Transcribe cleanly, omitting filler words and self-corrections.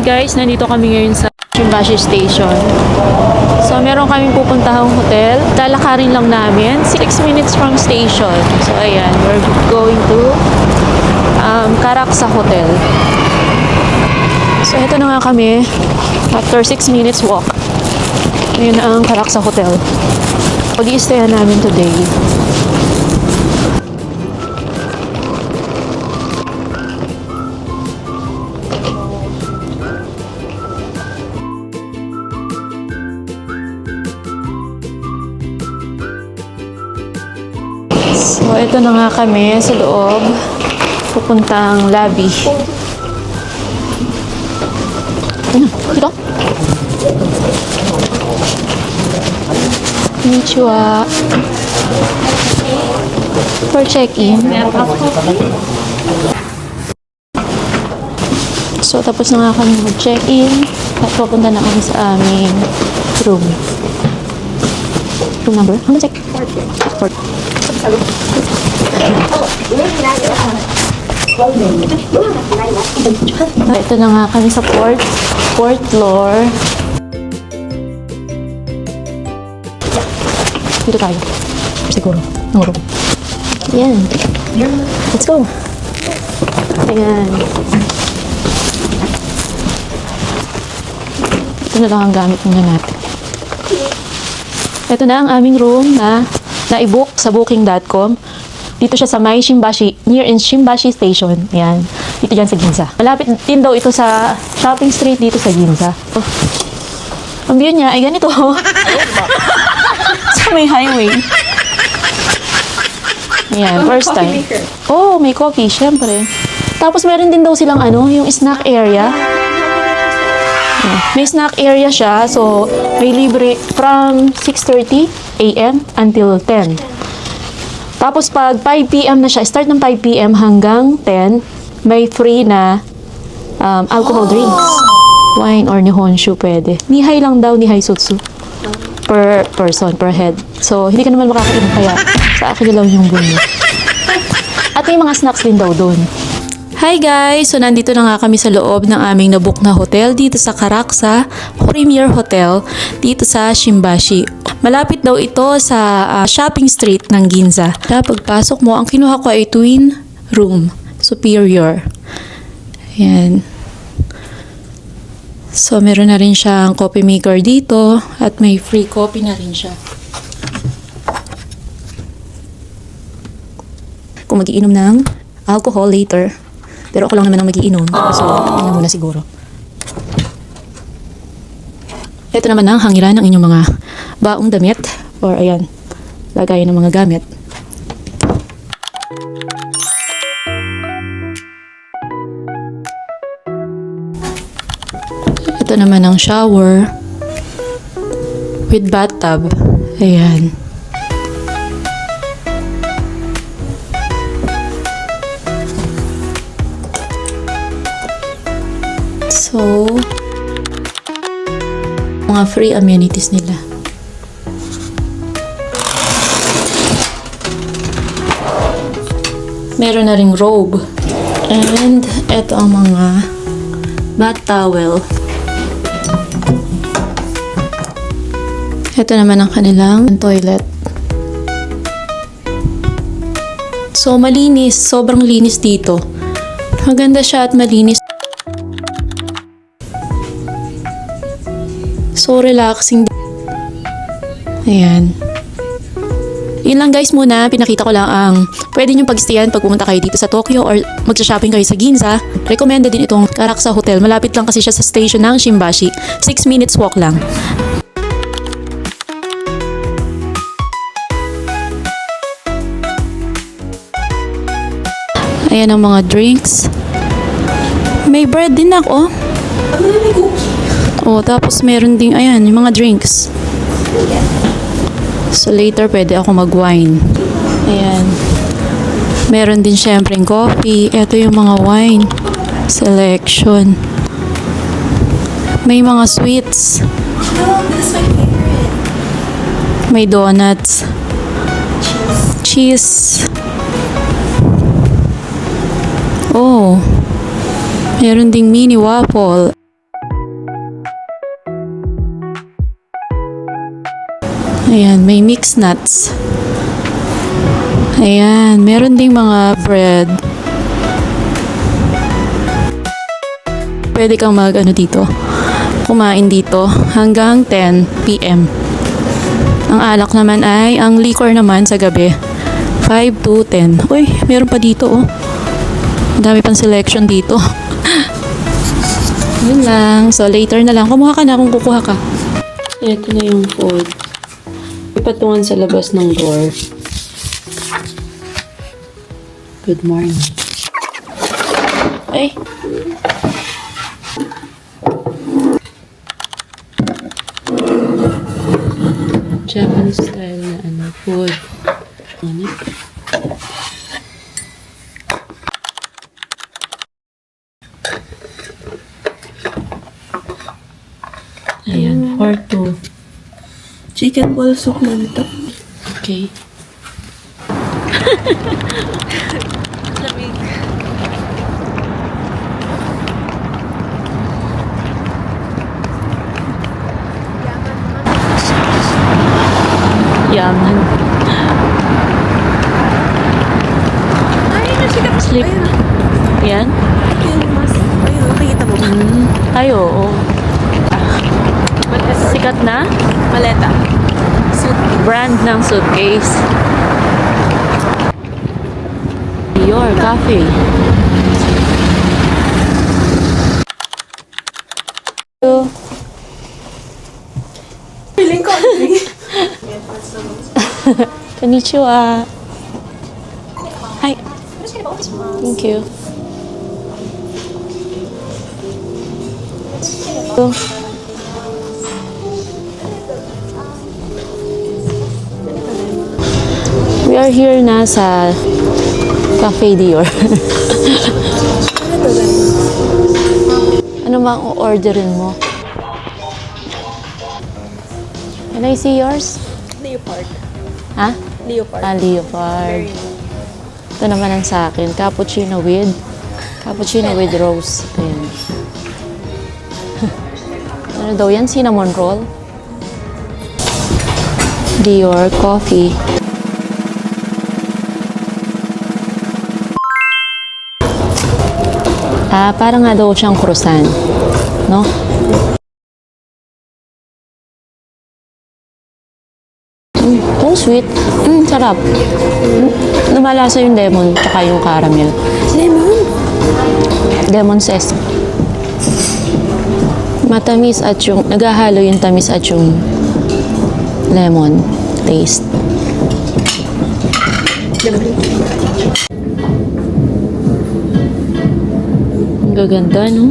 Hi guys, nandito kami ngayon sa Shimbashi Station. So meron kaming pupuntahang hotel. Lalakarin lang namin. 6 minutes from station. So ayan, we're going to Karaksa Hotel. So ito na nga kami. After 6 minutes walk. Ngayon ang Karaksa Hotel. Pag-i-stayan namin today. So, ito na nga kami sa loob. Pupuntang lobby. Ano? Dito? Konnichiwa. For check-in. So, tapos na nga kami mag-check-in. At pupunta na kami sa aming room. Room number? Hanggang check? 4. Ito na nga kami sa fourth floor. Dito tayo. Siguro. Ang room. Ayan. Let's go. Ayan. Ito na lang ang gamit muna natin. Ito na ang aming room na na-book sa booking.com. Dito siya sa May Shimbashi, near in Shimbashi Station. Ayan. Dito dyan sa Ginza. Malapit din daw ito sa shopping street dito sa Ginza. Oh. Ang view niya ay ganito. Sa may highway. Ayan, first time. Oh, may coffee, syempre. Tapos meron din daw silang yung snack area. May snack area siya, so may libre from 6:30 a.m. until 10. Tapos pag 5 p.m. na siya, start ng 5 p.m. hanggang 10, may free na alcohol drinks. Wine or nihonshu pwede. Nihai lang daw, nihai sutsu. Per person, per head. So, hindi ka naman makakainom kaya sa akin lang yung bunyi. At may mga snacks din daw doon. Hi guys! So, nandito na nga kami sa loob ng aming nabook na hotel dito sa Karaksa Premier Hotel dito sa Shimbashi. Malapit daw ito sa shopping street ng Ginza. Pagpasok mo, ang kinuha ko ay twin room, superior. Ayan. So, meron na rin siyang coffee maker dito at may free coffee na rin siya. Kung mag-iinom ng alcohol later. Pero ako lang naman ang mag-iinom. So, yun muna siguro. Ito naman ang hangiran ng inyong mga baong damit. Or ayan, lagayan ng mga gamit. Ito naman ang shower with bathtub. Ayan. So, mga free amenities nila. Meron na ring robe. And, eto ang mga bath towel. Ito naman ang kanilang toilet. So, malinis. Sobrang linis dito. Maganda siya at malinis. So, relaxing. Ayan. Yun lang guys muna. Pinakita ko lang ang pwede nyo pag-stayan pag pumunta kayo dito sa Tokyo or mag-shopping kayo sa Ginza. Recommended din itong Karaksa Hotel. Malapit lang kasi siya sa station ng Shimbashi. 6 minutes walk lang. Ayan ang mga drinks. May bread din ako. Oh, tapos meron ding, ayan, yung mga drinks. So, later pwede ako mag-wine. Ayan. Meron din syempre yung coffee. Ito yung mga wine selection. May mga sweets. Oh, this is my favorite. May donuts. Cheese. Oh. Meron ding mini waffle. Ayan, may mixed nuts. Ayan, meron ding mga bread. Pwede kang dito. Kumain dito hanggang 10 p.m. Ang alak naman ang liquor naman sa gabi. 5 to 10. Uy, meron pa dito oh. Ang dami pang selection dito. Yun lang. So, later na lang. Kumuha ka na kung kukuha ka. Ito na yung food. Ipatungan sa labas ng door. Good morning. Ay! Japanese style na food. Ano? Ayan, or two. Chicken ball soup man ito. Okay. Lamig. Yaman. Ay, nasikat. Sleep. Ayun. Yan? Ayun, mas. Ayun, nakikita mo ba? Ay, oo. Sikat na? Maleta. Brand ng suitcase. Your Cafe. Feeling ko. Konnichiwa. Hi. Thank you. We are here na sa Cafe Dior. Ano bang orderin mo? Can I see yours? Leopard. Ha? Leopard. Leopard. Ito naman ang sa akin. Cappuccino with rose. Ayan. Ano daw yan? Cinnamon roll? Dior coffee. Parang nga daw siyang croissant. No? Oh, sweet. Sarap. Lumalasa yung lemon tsaka yung caramel. Lemon? Lemon zest. Matamis at yung, naghahalo yung tamis at yung lemon taste. Ang gaganda, no?